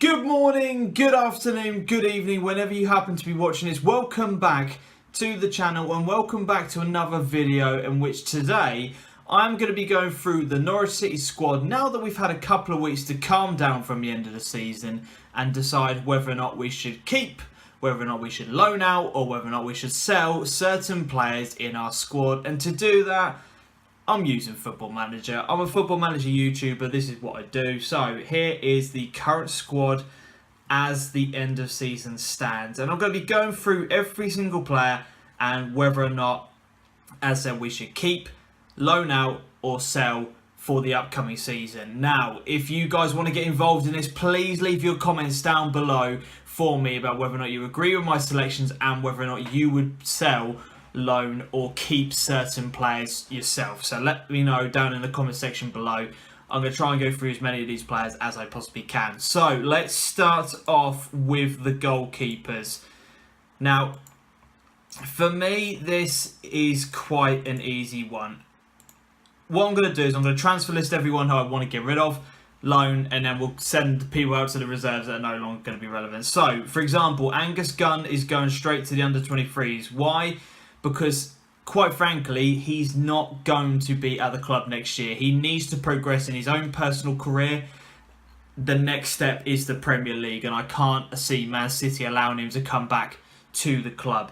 Good morning, good afternoon, good evening, whenever you happen to be watching this. Welcome back to the channel and welcome back to another video in which today I'm going to be going through the Norwich City squad now that we've had a couple of weeks to calm down from the end of the season and decide whether or not we should keep, whether or not we should loan out, or whether or not we should sell certain players in our squad. And to do that, I'm using Football Manager. I'm a Football Manager YouTuber. This is what I do. So here is the current squad as the end of season stands. And I'm going to be going through every single player and whether or not, as I said, we should keep, loan out or sell for the upcoming season. Now, if you guys want to get involved in this, please leave your comments down below for me about whether or not you agree with my selections and whether or not you would sell, loan or keep certain players yourself. So let me know down in the comment section below. I'm going to try and go through as many of these players as I possibly can. So let's start off with the goalkeepers. Now, for me, this is quite an easy one. What I'm going to do is I'm going to transfer list everyone who I want to get rid of, loan, and then we'll send people out to the reserves that are no longer going to be relevant. So, for example, Angus Gunn is going straight to the under-23s. Why? Because, quite frankly, he's not going to be at the club next year. He needs to progress in his own personal career. The next step is the Premier League, and I can't see Man City allowing him to come back to the club.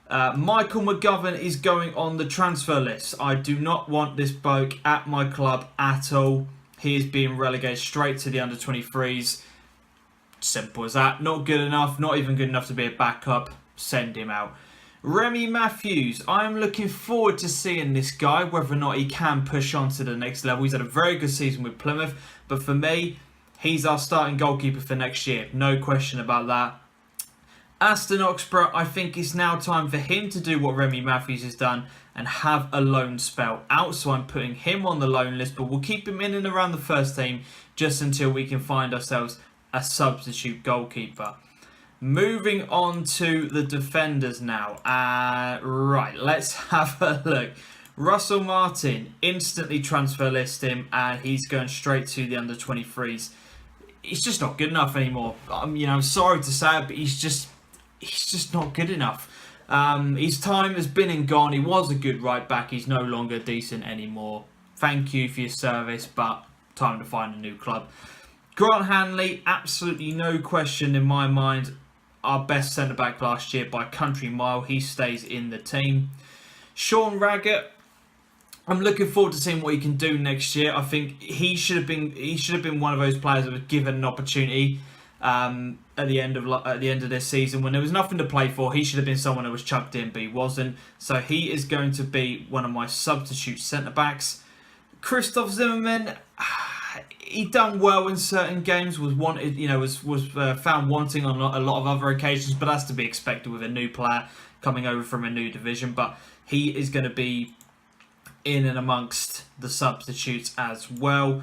Michael McGovern is going on the transfer list. I do not want this bloke at my club at all. He is being relegated straight to the under-23s. Simple as that. Not good enough, not even good enough to be a backup. Send him out. Remy Matthews, I am looking forward to seeing this guy, whether or not he can push on to the next level. He's had a very good season with Plymouth, but for me, he's our starting goalkeeper for next year. No question about that. Aston Oxborough, I think it's now time for him to do what Remy Matthews has done and have a loan spell out. So I'm putting him on the loan list, but we'll keep him in and around the first team just until we can find ourselves a substitute goalkeeper. Moving on to the defenders now. Right, let's have a look. Russell Martin, instantly transfer list him, and he's going straight to the under-23s. He's just not good enough anymore. I'm sorry to say it, but he's just not good enough. His time has been and gone. He was a good right back. He's no longer decent anymore. Thank you for your service, but time to find a new club. Grant Hanley, absolutely no question in my mind. Our best centre-back last year by a country mile. He stays in the team. Sean Raggett, I'm looking forward to seeing what he can do next year. I think he should have been one of those players that was given an opportunity at the end of this season when there was nothing to play for. He should have been someone that was chucked in, but he wasn't. So he is going to be one of my substitute centre-backs. Christoph Zimmerman, he done well in certain games, was wanted, was found wanting on a lot of other occasions, but that's to be expected with a new player coming over from a new division. But he is going to be in and amongst the substitutes as well.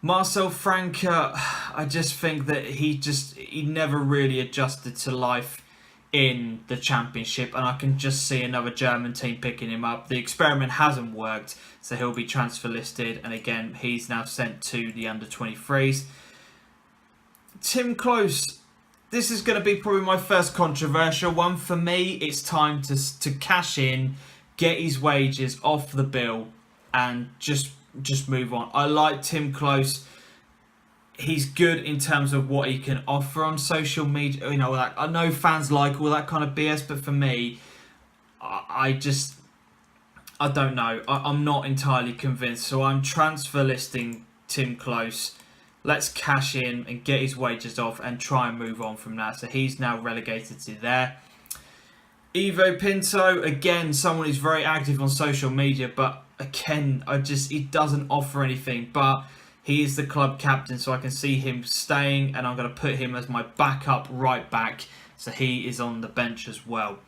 Marcel Franke, I just think that he never really adjusted to life in the Championship, and I can just see another German team picking him up. The experiment hasn't worked, so he'll be transfer listed, and again, he's now sent to the under-23s. Tim Close, this is going to be probably my first controversial one. For me, it's time to cash in, get his wages off the bill, and just move on. I like Tim Close. He's good in terms of what he can offer on social media. I know fans like all that kind of BS, but for me, I don't know. I'm not entirely convinced. So I'm transfer listing Tim Close. Let's cash in and get his wages off and try and move on from that. So he's now relegated to there. Ivo Pinto, again, someone who's very active on social media, but again, he doesn't offer anything. But he is the club captain, so I can see him staying, and I'm going to put him as my backup right back. So he is on the bench as well.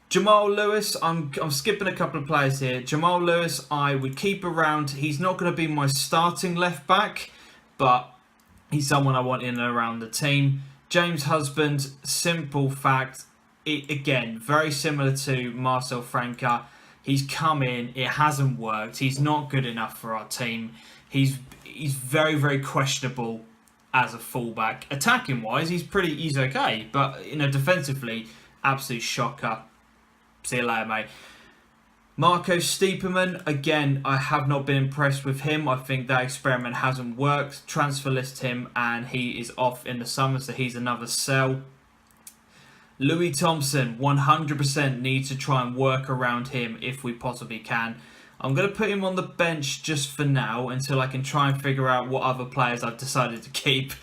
Jamal Lewis, I'm skipping a couple of players here. Jamal Lewis, I would keep around. He's not going to be my starting left back, but he's someone I want in and around the team. James Husband, simple fact. Again, very similar to Marcel Franke. He's come in, it hasn't worked. He's not good enough for our team. He's very, very questionable as a fullback. Attacking wise, he's okay, but defensively, absolute shocker. See you later, mate. Marco Stiepermann, again, I have not been impressed with him. I think that experiment hasn't worked. Transfer list him, and he is off in the summer, so he's another sell. Louis Thompson, 100% need to try and work around him if we possibly can. I'm going to put him on the bench just for now until I can try and figure out what other players I've decided to keep.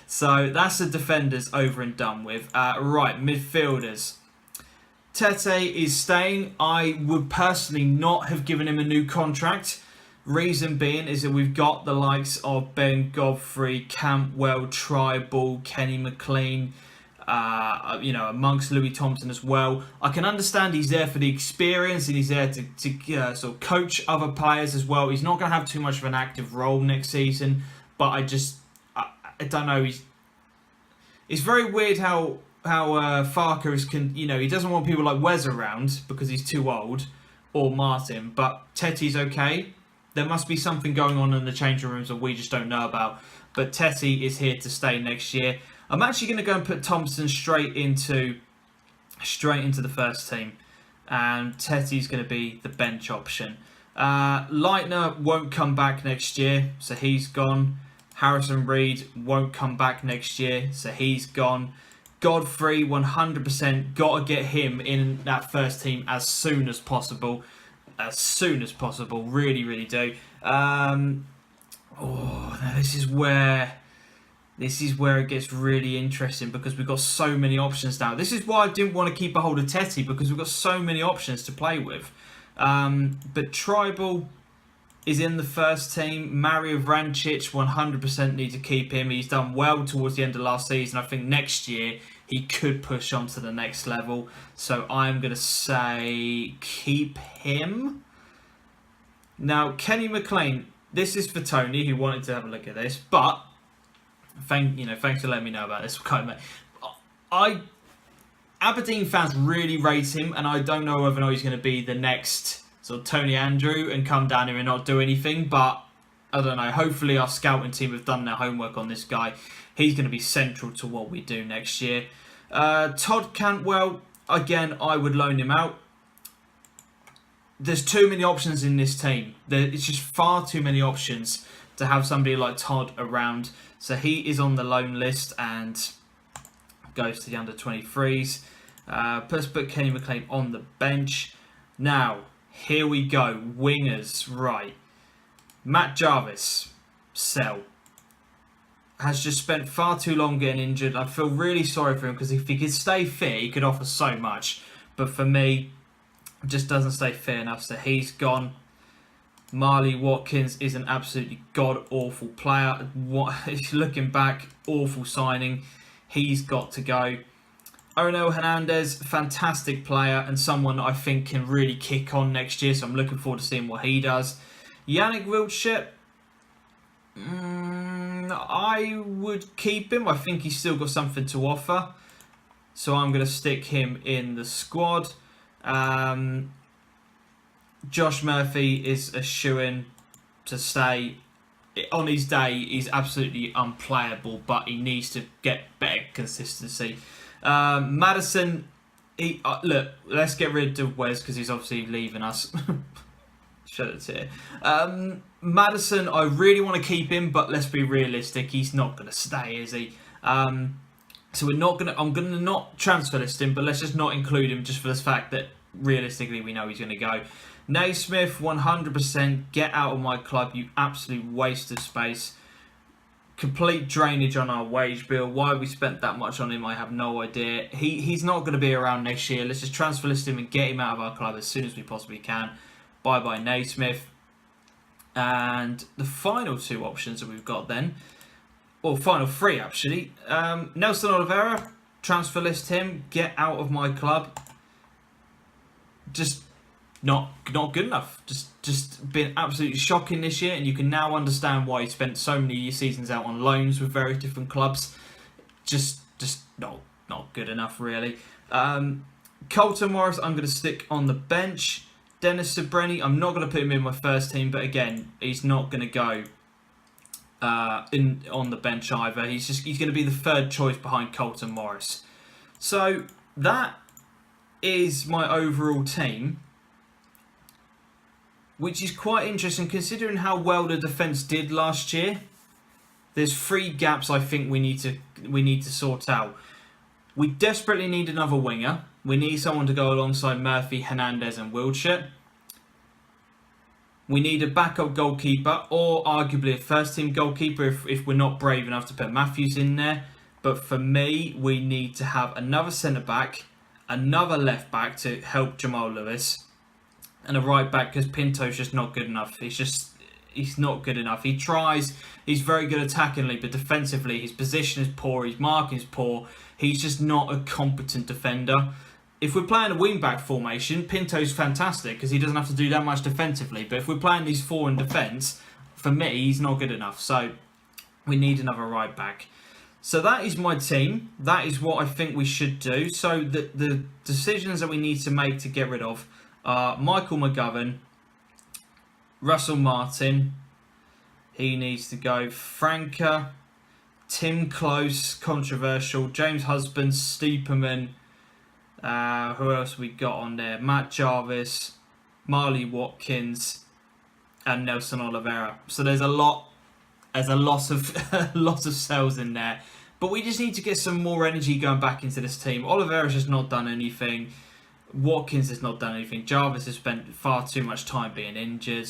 So that's the defenders over and done with. Right, midfielders. Tete is staying. I would personally not have given him a new contract. Reason being is that we've got the likes of Ben Godfrey, Campbell, Tribal, Kenny McLean, amongst Louis Thompson as well. I can understand he's there for the experience and he's there to sort of coach other players as well. He's not going to have too much of an active role next season, but I don't know. It's very weird how Farker he doesn't want people like Wes around because he's too old, or Martin, but Tetty's okay. There must be something going on in the changing rooms that we just don't know about. But Tetty is here to stay next year. I'm actually going to go and put Thompson straight into the first team, and Tetty's going to be the bench option. Leitner won't come back next year, so he's gone. Harrison Reed won't come back next year, so he's gone. Godfrey, 100%, got to get him in that first team as soon as possible. Really, really do. Now this is where it gets really interesting because we've got so many options now. This is why I didn't want to keep a hold of Tetty, because we've got so many options to play with. But Tribal is in the first team. Mario Vrancic, 100% need to keep him. He's done well towards the end of last season. I think next year he could push on to the next level. So I'm going to say keep him. Now, Kenny McLean, this is for Tony, who wanted to have a look at this. But, thanks for letting me know about this. Aberdeen fans really rate him, and I don't know whether or not he's going to be the next sort of Tony Andrew and come down here and not do anything, but I don't know. Hopefully our scouting team have done their homework on this guy. He's going to be central to what we do next year. Todd Cantwell, again, I would loan him out. There's too many options in this team. It's just far too many options to have somebody like Todd around. So he is on the loan list and goes to the under-23s. Let's put Kenny McLean on the bench. Now, here we go. Wingers, right. Matt Jarvis, sell. Has just spent far too long getting injured. I feel really sorry for him because if he could stay fit, he could offer so much. But for me, just doesn't stay fit enough, so he's gone. Marley Watkins is an absolutely god-awful player. Looking back, awful signing. He's got to go. Ono Hernandez, fantastic player and someone I think can really kick on next year, so I'm looking forward to seeing what he does. Yannick Wiltshire, I would keep him. I think he's still got something to offer, so I'm going to stick him in the squad. Josh Murphy is a shoo-in to stay. On his day, he's absolutely unplayable, but he needs to get better consistency. Madison, look, let's get rid of Wes because he's obviously leaving us. Shut it here. Madison, I really want to keep him, but let's be realistic. He's not going to stay, is he? So we're not going to. I'm going to not transfer list him, but let's just not include him just for the fact that realistically we know he's going to go. Naismith, 100%. Get out of my club, you absolute waste of space. Complete drainage on our wage bill. Why we spent that much on him, I have no idea. He's not going to be around next year. Let's just transfer list him and get him out of our club as soon as we possibly can. Bye-bye, Naismith. And the final two options that we've got then, or final three actually. Nelson Oliveira, transfer list him. Get out of my club. Just not good enough. Just been absolutely shocking this year, and you can now understand why he spent so many seasons out on loans with various different clubs. Just not good enough, really. Colton Morris, I'm going to stick on the bench. Dennis Sabreni, I'm not going to put him in my first team, but again, he's not going to go on the bench either. He's going to be the third choice behind Colton Morris. So that is my overall team, which is quite interesting considering how well the defence did last year. There's 3 gaps I think we need to sort out. We desperately need another winger. We need someone to go alongside Murphy, Hernandez and Wiltshire. We need a backup goalkeeper, or arguably a first-team goalkeeper if we're not brave enough to put Matthews in there. But for me, we need to have another centre-back, another left-back to help Jamal Lewis, and a right-back because Pinto's just not good enough. He's not good enough. He tries, he's very good attackingly, but defensively his position is poor, his marking is poor. He's just not a competent defender. If we're playing a wing-back formation, Pinto's fantastic because he doesn't have to do that much defensively. But if we're playing these 4 in defence, for me, he's not good enough. So we need another right-back. So that is my team. That is what I think we should do. So the decisions that we need to make to get rid of are Michael McGovern, Russell Martin, he needs to go, Franca, Tim Close, controversial, James Husband, Steeperman, who else we got on there? Matt Jarvis, Marley Watkins, and Nelson Oliveira. So there's a lot of lots of cells in there. But we just need to get some more energy going back into this team. Oliveira's just not done anything. Watkins has not done anything. Jarvis has spent far too much time being injured.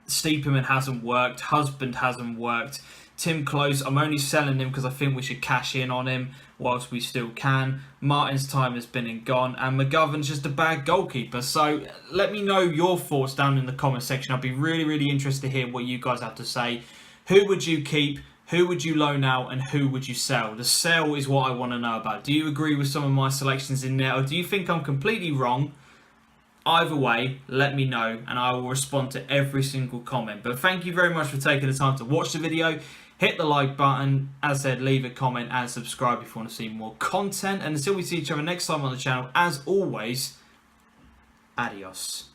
Steeperman hasn't worked. Husband hasn't worked. Tim Close, I'm only selling him because I think we should cash in on him whilst we still can. Martin's time has been and gone. And McGovern's just a bad goalkeeper. So let me know your thoughts down in the comment section. I'd be really, really interested to hear what you guys have to say. Who would you keep? Who would you loan out? And who would you sell? The sell is what I want to know about. Do you agree with some of my selections in there? Or do you think I'm completely wrong? Either way, let me know and I will respond to every single comment. But thank you very much for taking the time to watch the video. Hit the like button. As I said, leave a comment and subscribe if you want to see more content. And until we see each other next time on the channel, as always, adios.